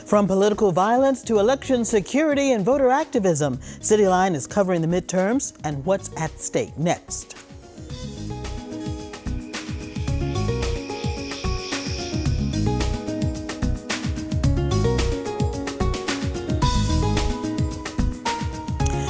From political violence to election security and voter activism, Cityline is covering the midterms and what's at stake next.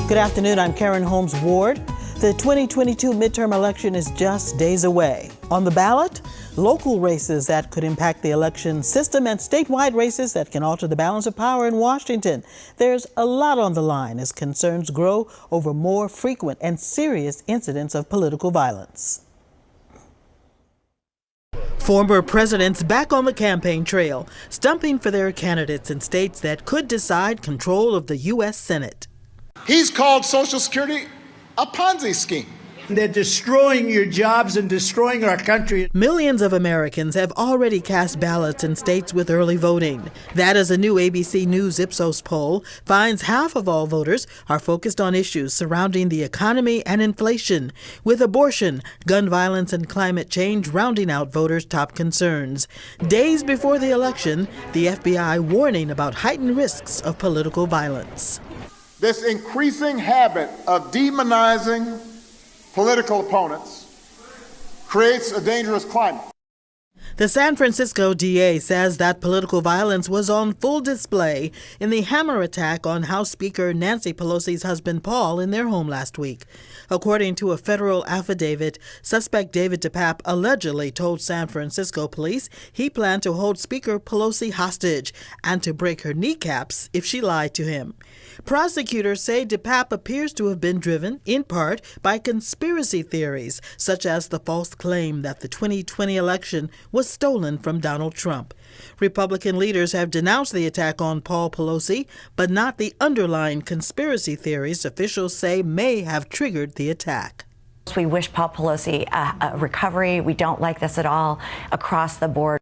Good afternoon, I'm Karen Holmes Ward. The 2022 midterm election is just days away. On the ballot, local races that could impact the election system and statewide races that can alter the balance of power in Washington. There's a lot on the line as concerns grow over more frequent and serious incidents of political violence. Former presidents back on the campaign trail, stumping for their candidates in states that could decide control of the U.S. Senate. He's called Social Security a Ponzi scheme. They're destroying your jobs and destroying our country. Millions of Americans have already cast ballots in states with early voting. That, as a new ABC News Ipsos poll finds, half of all voters are focused on issues surrounding the economy and inflation, with abortion, gun violence, and climate change rounding out voters' top concerns. Days before the election, the FBI warning about heightened risks of political violence. This increasing habit of demonizing political opponents creates a dangerous climate. The San Francisco DA says that political violence was on full display in the hammer attack on House Speaker Nancy Pelosi's husband Paul in their home last week. According to a federal affidavit, suspect David DePape allegedly told San Francisco police he planned to hold Speaker Pelosi hostage and to break her kneecaps if she lied to him. Prosecutors say DePape appears to have been driven, in part, by conspiracy theories, such as the false claim that the 2020 election was stolen from Donald Trump. Republican leaders have denounced the attack on Paul Pelosi, but not the underlying conspiracy theories officials say may have triggered the attack. We wish Paul Pelosi a recovery. We don't like this at all across the board.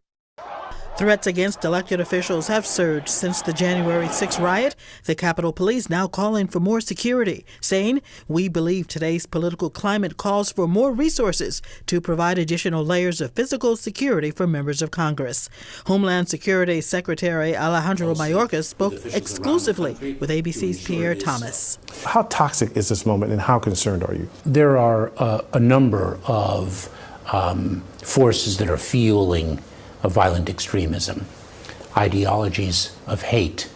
Threats against elected officials have surged since the January 6 riot. The Capitol Police now calling for more security, saying, "We believe today's political climate calls for more resources to provide additional layers of physical security for members of Congress." Homeland Security Secretary Alejandro Mayorkas spoke exclusively with ABC's Pierre Thomas. How toxic is this moment and how concerned are you? There are a number of forces that are fueling of violent extremism, ideologies of hate,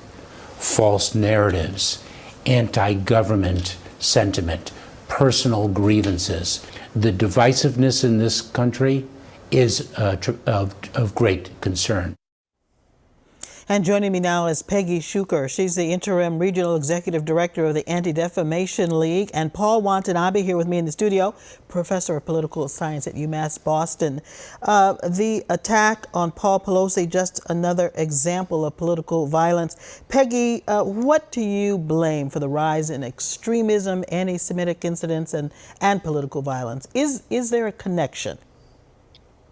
false narratives, anti-government sentiment, personal grievances. The divisiveness in this country is of great concern. And joining me now is Peggy Shuker. She's the interim regional executive director of the Anti-Defamation League, and Paul Watanabe here with me in the studio, professor of political science at UMass Boston. The attack on Paul Pelosi, just another example of political violence. Peggy, what do you blame for the rise in extremism, anti-Semitic incidents, and political violence? Is there a connection?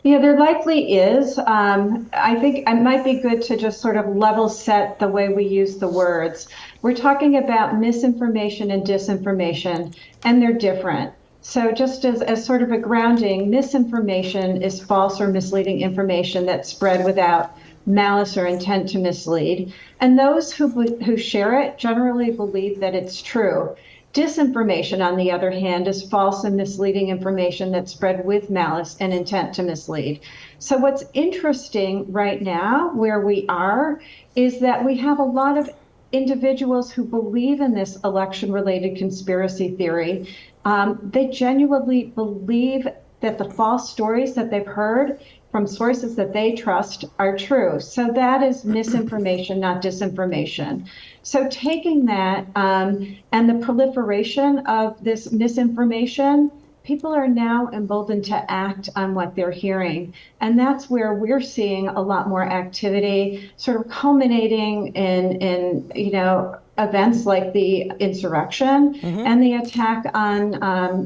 Yeah, there likely is. I think it might be good to just sort of level set the way we use the words. We're talking about misinformation and disinformation, and they're different. So just as sort of a grounding, misinformation is false or misleading information that's spread without malice or intent to mislead. And those who share it generally believe that it's true. Disinformation, on the other hand, is false and misleading information that's spread with malice and intent to mislead. So what's interesting right now, where we are, is that we have a lot of individuals who believe in this election-related conspiracy theory. They genuinely believe that the false stories that they've heard from sources that they trust are true. So that is misinformation, not disinformation. So taking that and the proliferation of this misinformation, people are now emboldened to act on what they're hearing. And that's where we're seeing a lot more activity, sort of culminating in events like the insurrection and the attack on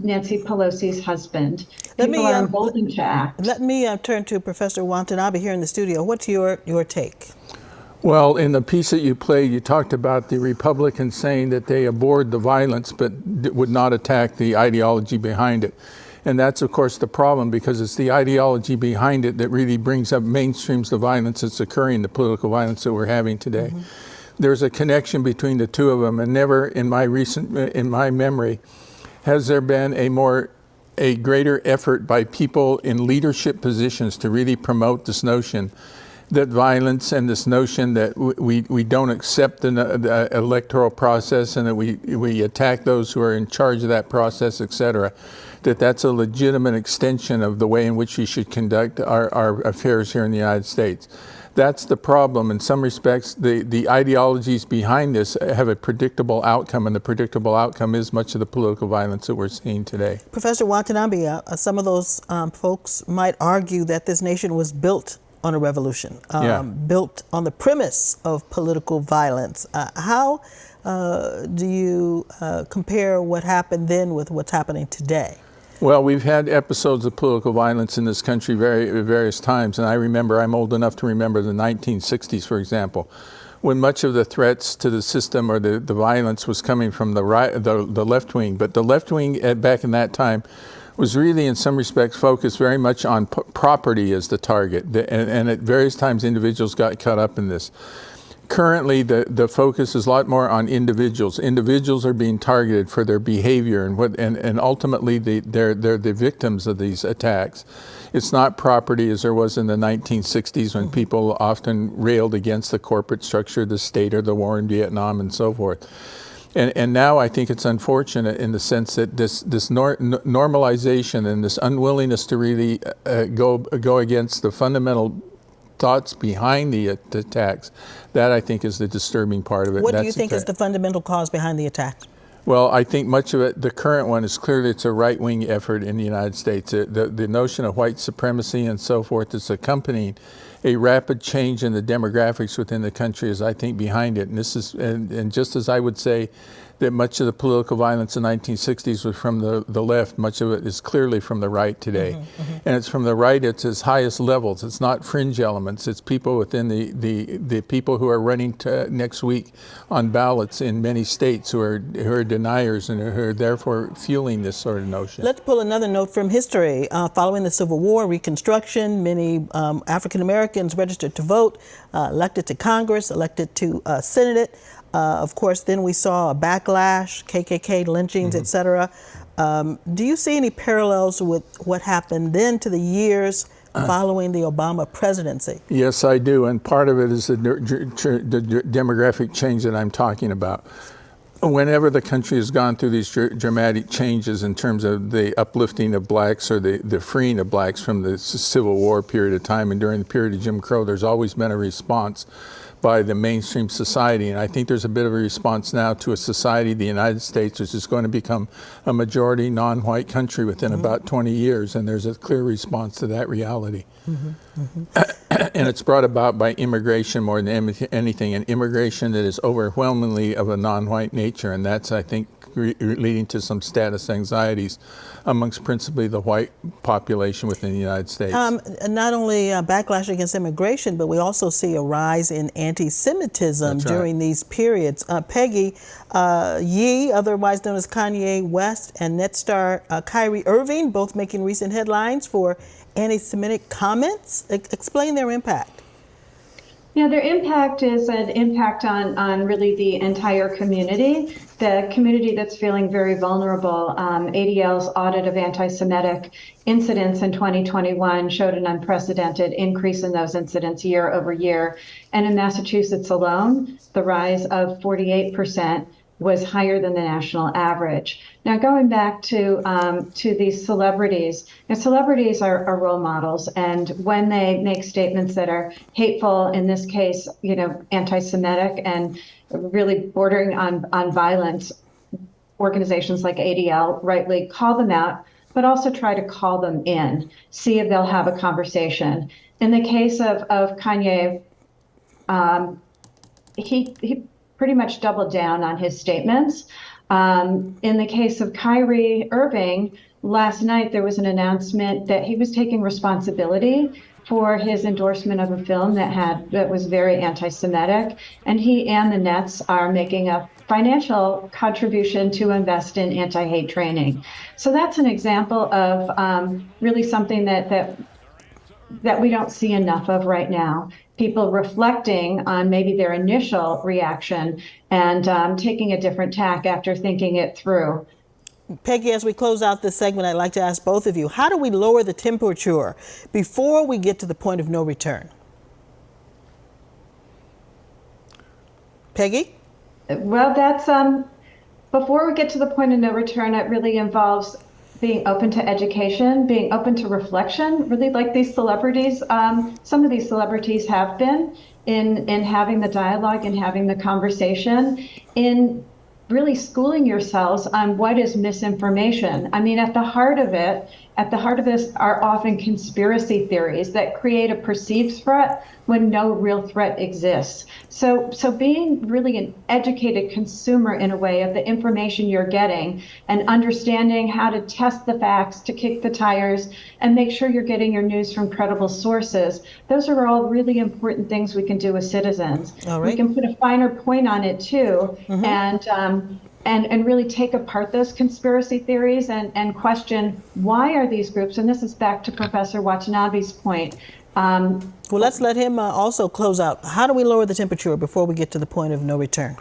Nancy Pelosi's husband. People are emboldened to act. Let me turn to Professor Watanabe here in the studio. What's your take? Well, in the piece that you played, you talked about the Republicans saying that they abhorred the violence but would not attack the ideology behind it. And that's, of course, the problem, because it's the ideology behind it that really brings up, mainstreams the violence that's occurring, the political violence that we're having today. There's a connection between the two of them, and never in my memory has there been a greater effort by people in leadership positions to really promote this notion that violence, and this notion that we don't accept the electoral process, and that we attack those who are in charge of that process, etc., that's a legitimate extension of the way in which we should conduct our affairs here in the United States. That's the problem. In some respects, the ideologies behind this have a predictable outcome, and the predictable outcome is much of the political violence that we're seeing today. Professor Watanabe, some of those folks might argue that this nation was built on a revolution, built on the premise of political violence. How do you compare what happened then with what's happening today? Well, we've had episodes of political violence in this country various times, and I remember, I'm old enough to remember the 1960s, for example, when much of the threats to the system or the violence was coming from the left wing. But the left wing back in that time was really, in some respects, focused very much on property as the target, and at various times individuals got caught up in this. Currently, the focus is a lot more on individuals. Individuals are being targeted for their behavior, and ultimately they're the victims of these attacks. It's not property as there was in the 1960s, when people often railed against the corporate structure, the state, or the war in Vietnam, and so forth. And now I think it's unfortunate in the sense that this normalization and this unwillingness to really go against the fundamental thoughts behind the attacks, that I think is the disturbing part of it. What do you think is the fundamental cause behind the attack? Well, I think much of it, the current one, is clearly it's a right-wing effort in the United States. The notion of white supremacy and so forth is accompanying a rapid change in the demographics within the country is, I think, behind it. And this is, and just as I would say that much of the political violence in the 1960s was from the left, much of it is clearly from the right today. And it's from the right, it's its highest levels. It's not fringe elements. It's people within the people who are running next week on ballots in many states who are deniers and who are therefore fueling this sort of notion. Let's pull another note from history. Following the Civil War, Reconstruction, many African Americans registered to vote, elected to Congress, elected to Senate. Of course, then we saw a backlash, KKK lynchings, etc. Do you see any parallels with what happened then to the years following the Obama presidency? Yes, I do, and part of it is the demographic change that I'm talking about. Whenever the country has gone through these dramatic changes in terms of the uplifting of blacks or the freeing of blacks from the Civil War period of time and during the period of Jim Crow, there's always been a response by the mainstream society. And I think there's a bit of a response now to a society, the United States, which is going to become a majority non-white country within about 20 years. And there's a clear response to that reality. And it's brought about by immigration more than anything, an immigration that is overwhelmingly of a non-white nature. And that's, I think, leading to some status anxieties amongst principally the white population within the United States. Not only backlash against immigration, but we also see a rise in anti-Semitism during these periods. Peggy, Ye, otherwise known as Kanye West, and net star Kyrie Irving, both making recent headlines for anti-Semitic comments. Explain their impact. Yeah, their impact is an impact on really the entire community, the community that's feeling very vulnerable. ADL's audit of anti-Semitic incidents in 2021 showed an unprecedented increase in those incidents year over year. And in Massachusetts alone, the rise of 48% was higher than the national average. Now, going back to these celebrities, celebrities are role models, and when they make statements that are hateful, in this case, anti-Semitic and really bordering on violence, organizations like ADL rightly call them out, but also try to call them in, see if they'll have a conversation. In the case of Kanye, he pretty much doubled down on his statements. In the case of Kyrie Irving, last night there was an announcement that he was taking responsibility for his endorsement of a film that was very anti-Semitic, and he and the Nets are making a financial contribution to invest in anti-hate training. So that's an example of really something that we don't see enough of right now. People reflecting on maybe their initial reaction and taking a different tack after thinking it through. Peggy, as we close out this segment, I'd like to ask both of you, how do we lower the temperature before we get to the point of no return? Peggy? Well, that's before we get to the point of no return, it really involves being open to education, being open to reflection, really like these celebrities. Some of these celebrities have been in having the dialogue and having the conversation, in really schooling yourselves on what is misinformation. I mean, at the heart of this are often conspiracy theories that create a perceived threat when no real threat exists. So being really an educated consumer in a way of the information you're getting and understanding how to test the facts, to kick the tires, and make sure you're getting your news from credible sources. Those are all really important things we can do as citizens. All right. We can put a finer point on it too, and really take apart those conspiracy theories and question, why are these groups, and this is back to Professor Watanabe's point. Well, let's let him also close out. How do we lower the temperature before we get to the point of no return?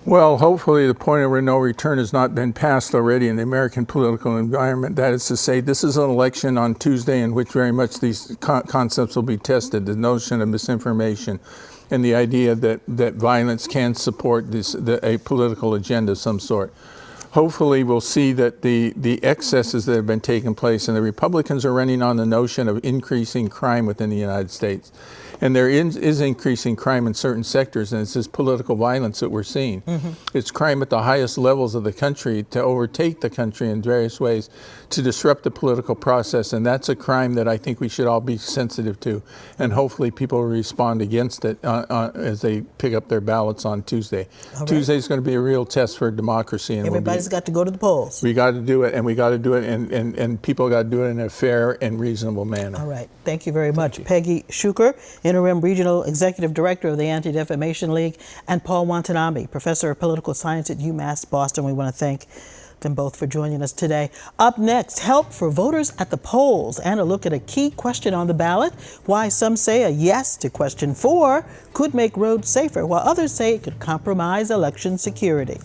Well, hopefully the point of no return has not been passed already in the American political environment. That is to say, this is an election on Tuesday in which very much these concepts will be tested, the notion of misinformation and the idea that violence can support a political agenda of some sort. Hopefully we'll see that the excesses that have been taking place, and the Republicans are running on the notion of increasing crime within the United States. And there is increasing crime in certain sectors, and it's this political violence that we're seeing. It's crime at the highest levels of the country to overtake the country in various ways, to disrupt the political process, and that's a crime that I think we should all be sensitive to, and hopefully people will respond against it as they pick up their ballots on Tuesday. Right. Tuesday is going to be a real test for democracy. And everybody's got to go to the polls. We got to do it, and we got to do it, and people got to do it in a fair and reasonable manner. All right. Thank you very much. Peggy Schuker, Interim Regional Executive Director of the Anti-Defamation League, and Paul Watanabe, Professor of Political Science at UMass Boston. We want to thank them both for joining us today. Up next, help for voters at the polls and a look at a key question on the ballot, why some say a yes to question 4 could make roads safer, while others say it could compromise election security.